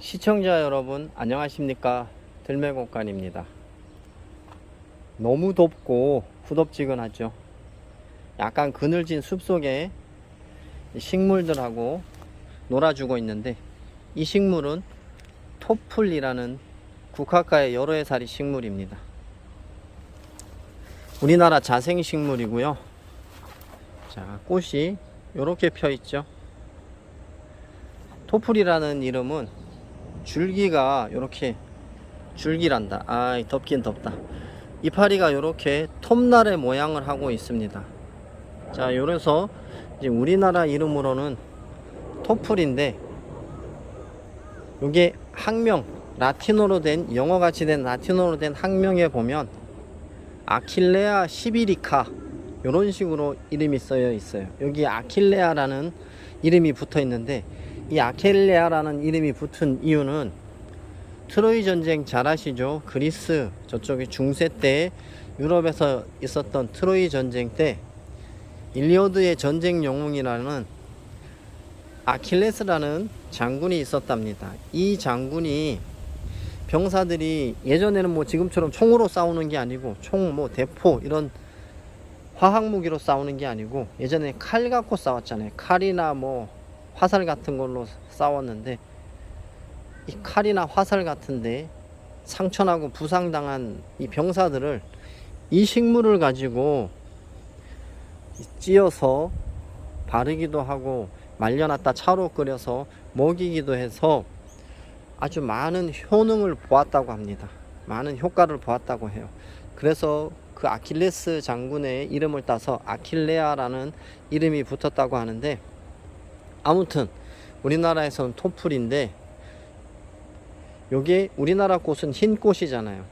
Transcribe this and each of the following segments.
시청자 여러분 안녕하십니까, 들매곡간입니다. 너무 덥고 후덥지근하죠. 약간 그늘진 숲속에 식물들하고 놀아주고 있는데, 이 식물은 토플이라는 국화과의 여러 해살이 식물입니다. 우리나라 자생식물이고요. 자, 꽃이 이렇게 펴 있죠. 토플이라는 이름은 줄기가 이렇게 줄기란다. 덥긴 덥다. 이파리가 이렇게 톱날의 모양을 하고 있습니다. 자, 요래서 이제 우리나라 이름으로는 토플인데, 요게 학명, 라틴어로 된, 영어같이 된 라틴어로 된 학명에 보면 아킬레아 시비리카 요런 식으로 이름이 써여 있어요. 여기 아킬레아라는 이름이 붙어 있는데, 이 아킬레아라는 이름이 붙은 이유는 트로이 전쟁 잘 아시죠? 그리스 저쪽에 중세 때 유럽에서 있었던 트로이 전쟁 때 일리오드의 전쟁 영웅이라는 아킬레스라는 장군이 있었답니다. 이 장군이 병사들이 예전에는 뭐 지금처럼 총으로 싸우는 게 아니고, 총 뭐 대포 이런 화학무기로 싸우는 게 아니고, 예전에 칼 갖고 싸웠잖아요. 칼이나 뭐 화살 같은 걸로 싸웠는데, 이 칼이나 화살 같은데 상처나고 부상당한 이 병사들을 이 식물을 가지고 찧어서 바르기도 하고 말려놨다 차로 끓여서 먹이기도 해서 아주 많은 효능을 보았다고 합니다. 많은 효과를 보았다고 해요. 그래서 그 아킬레스 장군의 이름을 따서 아킬레아라는 이름이 붙었다고 하는데, 아무튼 우리나라에서는 토플인데, 요게 우리나라 꽃은 흰 꽃이잖아요.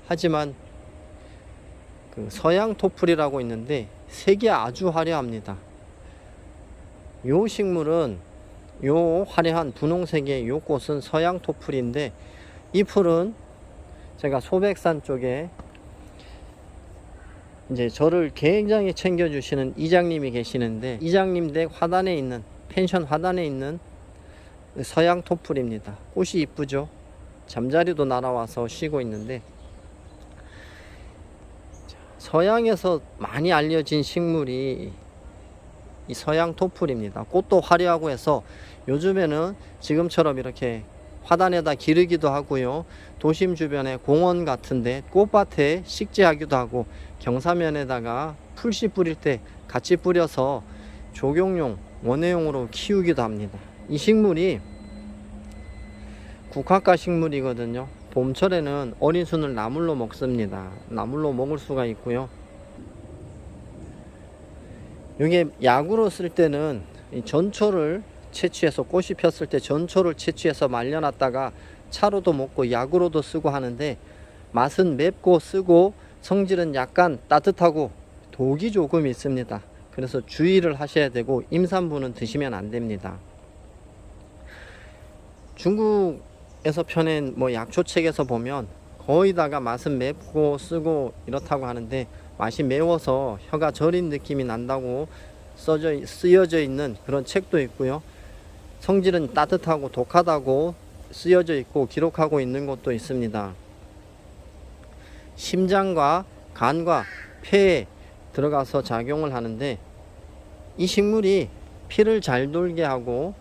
하지만 그 서양 토플이라고 있는데 색이 아주 화려합니다. 요 식물은, 요 화려한 분홍색의 요 꽃은 서양 토플인데, 이 풀은 제가 소백산 쪽에 이제 저를 굉장히 챙겨주시는 이장님이 계시는데, 이장님 댁 화단에 있는, 펜션 화단에 있는 서양 토플입니다. 꽃이 이쁘죠? 잠자리도 날아와서 쉬고 있는데, 서양에서 많이 알려진 식물이 이 서양 토플입니다. 꽃도 화려하고 해서 요즘에는 지금처럼 이렇게 화단에다 기르기도 하고요, 도심 주변에 공원 같은데 꽃밭에 식재하기도 하고, 경사면에다가 풀씨 뿌릴 때 같이 뿌려서 조경용, 원예용으로 키우기도 합니다. 이 식물이 국화과 식물이거든요. 봄철에는 어린 순을 나물로 먹습니다. 나물로 먹을 수가 있고요. 이게 약으로 쓸 때는 이 전초를 채취해서, 꽃이 폈을 때 전초를 채취해서 말려놨다가 차로도 먹고 약으로도 쓰고 하는데, 맛은 맵고 쓰고 성질은 약간 따뜻하고 독이 조금 있습니다. 그래서 주의를 하셔야 되고, 임산부는 드시면 안 됩니다. 중국에서 펴낸 뭐 약초책에서 보면 거의 다가 맛은 맵고 쓰고 이렇다고 하는데, 맛이 매워서 혀가 저린 느낌이 난다고 쓰여져 있는 그런 책도 있고요, 성질은 따뜻하고 독하다고 쓰여져 있고 기록하고 있는 것도 있습니다. 심장과 간과 폐에 들어가서 작용을 하는데, 이 식물이 피를 잘 돌게 하고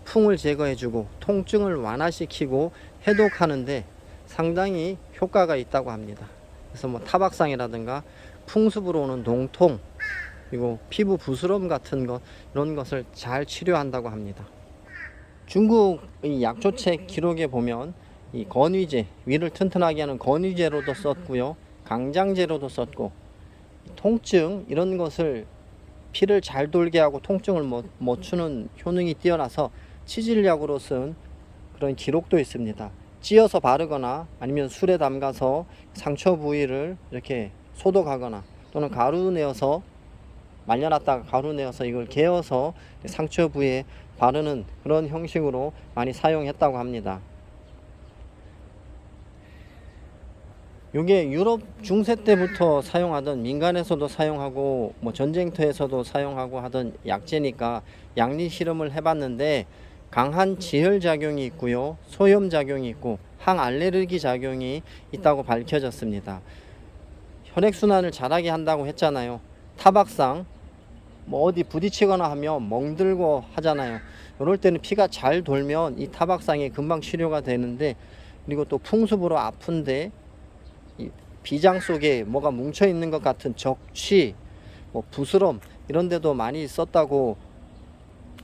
풍을 제거해주고 통증을 완화시키고 해독하는데 상당히 효과가 있다고 합니다. 그래서 뭐 타박상이라든가 풍습으로 오는 동통, 그리고 피부 부스럼 같은 것, 이런 것을 잘 치료한다고 합니다. 중국 약초책 기록에 보면 이 건위제, 위를 튼튼하게 하는 건위제로도 썼고요, 강장제로도 썼고, 통증 이런 것을 피를 잘 돌게 하고 통증을 멈추는 효능이 뛰어나서 치질약으로 쓴 그런 기록도 있습니다. 찧어서 바르거나 아니면 술에 담가서 상처 부위를 이렇게 소독하거나, 또는 가루 내어서 말려놨다가 가루 내어서 이걸 개어서 상처 부위에 바르는 그런 형식으로 많이 사용했다고 합니다. 요게 유럽 중세 때부터 사용하던, 민간에서도 사용하고 뭐 전쟁터에서도 사용하고 하던 약재니까 약리 실험을 해봤는데, 강한 지혈 작용이 있고요. 소염 작용이 있고 항알레르기 작용이 있다고 밝혀졌습니다. 혈액순환을 잘하게 한다고 했잖아요. 타박상 뭐 어디 부딪히거나 하면 멍들고 하잖아요. 이럴 때는 피가 잘 돌면 이 타박상이 금방 치료가 되는데, 그리고 또 풍습으로 아픈데 이 비장 속에 뭐가 뭉쳐 있는 것 같은 적취, 뭐 부스럼 이런 데도 많이 썼다고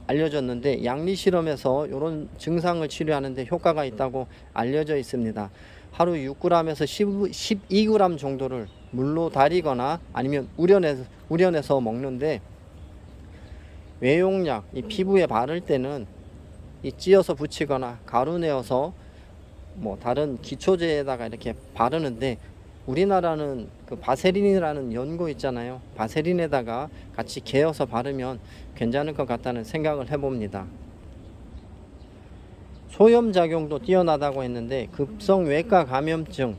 알려졌는데, 양리 실험에서 이런 증상을 치료하는데 효과가 있다고 알려져 있습니다. 하루 6g에서 12g 정도를 물로 달이거나 아니면 우려내서 먹는데, 외용약 이 피부에 바를 때는 이 찧어서 붙이거나 가루 내어서 뭐 다른 기초제에다가 이렇게 바르는데, 우리나라는 그 바세린이라는 연고 있잖아요. 바세린에다가 같이 개어서 바르면 괜찮을 것 같다는 생각을 해봅니다. 소염 작용도 뛰어나다고 했는데, 급성 외과 감염증,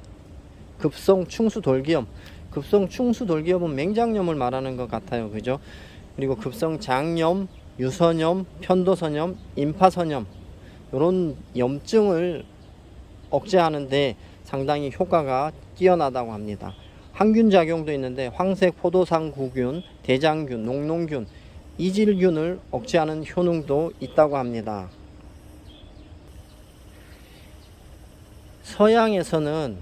급성 충수돌기염, 급성 충수돌기염은 맹장염을 말하는 것 같아요. 그죠? 그리고 급성 장염, 유선염, 편도선염, 임파선염 이런 염증을 억제하는데 상당히 효과가 뛰어나다고 합니다. 항균 작용도 있는데 황색 포도상구균, 대장균, 녹농균, 이질균을 억제하는 효능도 있다고 합니다. 서양에서는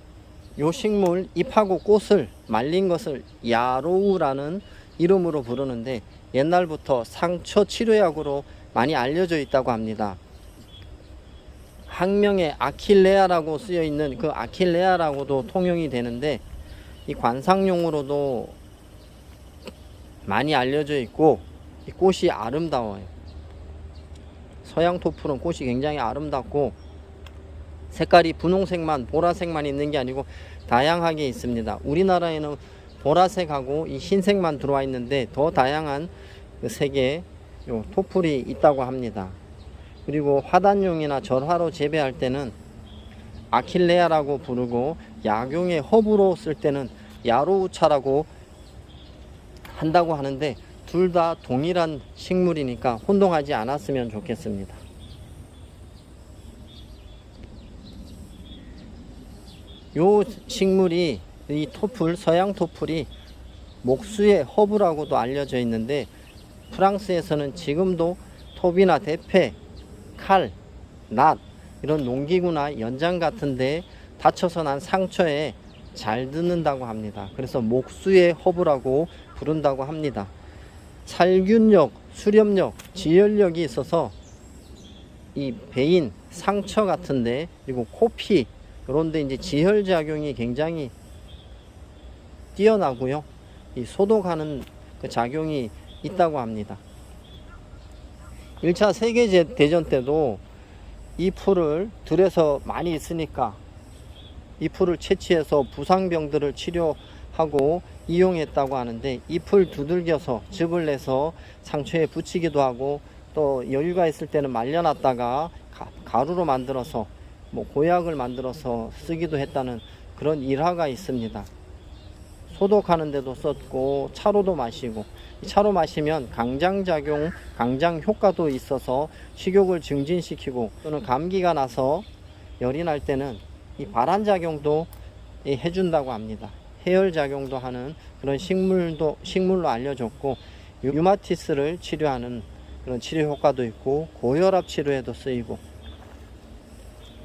요 식물 잎하고 꽃을 말린 것을 야로우라는 이름으로 부르는데, 옛날부터 상처 치료약으로 많이 알려져 있다고 합니다. 학명에 아킬레아라고 쓰여 있는 그 아킬레아라고도 통용이 되는데, 이 관상용으로도 많이 알려져 있고, 이 꽃이 아름다워요. 서양 토플은 꽃이 굉장히 아름답고, 색깔이 분홍색만 보라색만 있는 게 아니고 다양하게 있습니다. 우리나라에는 보라색하고 이 흰색만 들어와 있는데 더 다양한 그 색의 요 토플이 있다고 합니다. 그리고 화단용이나 절화로 재배할 때는 아킬레아라고 부르고, 약용의 허브로 쓸 때는 야로우차라고 한다고 하는데, 둘 다 동일한 식물이니까 혼동하지 않았으면 좋겠습니다. 요 식물이, 이 토플, 서양 토플이 목수의 허브라고도 알려져 있는데, 프랑스에서는 지금도 톱이나 대패, 칼, 낫 이런 농기구나 연장 같은데 다쳐서 난 상처에 잘 듣는다고 합니다. 그래서 목수의 허브라고 부른다고 합니다. 살균력, 수렴력, 지혈력이 있어서 이 베인, 상처 같은데, 그리고 코피 이런데 이제 지혈 작용이 굉장히 뛰어나고요. 이 소독하는 그 작용이 있다고 합니다. 1차 세계대전 때도 이 풀을 들에서 많이 있으니까 이 풀을 채취해서 부상병들을 치료하고 이용했다고 하는데, 이 풀 두들겨서 즙을 내서 상처에 붙이기도 하고, 또 여유가 있을 때는 말려놨다가 가루로 만들어서 뭐 고약을 만들어서 쓰기도 했다는 그런 일화가 있습니다. 소독하는 데도 썼고 차로도 마시고, 차로 마시면 강장작용, 강장 효과도 있어서 식욕을 증진시키고, 또는 감기가 나서 열이 날 때는 이 발한작용도 해준다고 합니다. 해열작용도 하는 그런 식물로 알려졌고, 류마티스를 치료하는 그런 치료 효과도 있고, 고혈압 치료에도 쓰이고,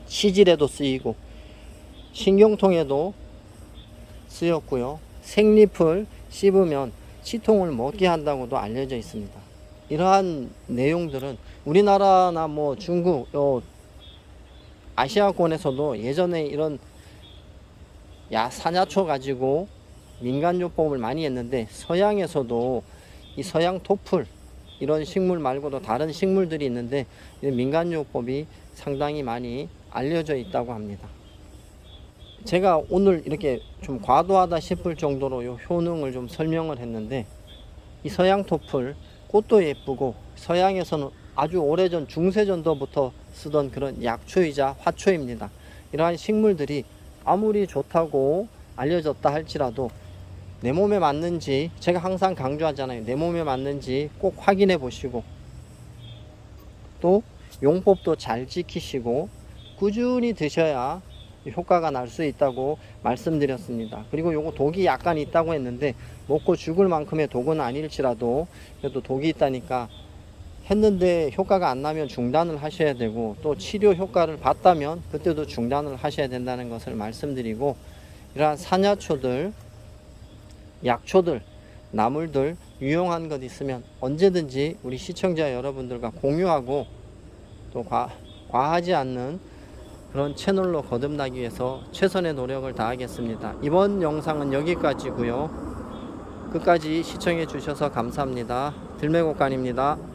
치질에도 쓰이고, 신경통에도 쓰였고요. 생잎을 씹으면 치통을 먹게 한다고도 알려져 있습니다. 이러한 내용들은 우리나라나 뭐 중국, 아시아권에서도 예전에 이런 사냐초 가지고 민간요법을 많이 했는데, 서양에서도 이 서양 토플 이런 식물 말고도 다른 식물들이 있는데 민간요법이 상당히 많이 알려져 있다고 합니다. 제가 오늘 이렇게 좀 과도하다 싶을 정도로 요 효능을 좀 설명을 했는데, 이 서양 토플 꽃도 예쁘고, 서양에서는 아주 오래전 중세전도부터 쓰던 그런 약초이자 화초입니다. 이러한 식물들이 아무리 좋다고 알려졌다 할지라도 내 몸에 맞는지, 제가 항상 강조하잖아요. 내 몸에 맞는지 꼭 확인해 보시고, 또 용법도 잘 지키시고 꾸준히 드셔야 효과가 날 수 있다고 말씀드렸습니다. 그리고 요거 독이 약간 있다고 했는데 먹고 죽을 만큼의 독은 아닐지라도 그래도 독이 있다니까 했는데 효과가 안 나면 중단을 하셔야 되고, 또 치료 효과를 봤다면 그때도 중단을 하셔야 된다는 것을 말씀드리고, 이러한 산야초들, 약초들, 나물들 유용한 것 있으면 언제든지 우리 시청자 여러분들과 공유하고, 또 과하지 않는 그런 채널로 거듭나기 위해서 최선의 노력을 다하겠습니다. 이번 영상은 여기까지고요. 끝까지 시청해 주셔서 감사합니다. 들매곡간입니다.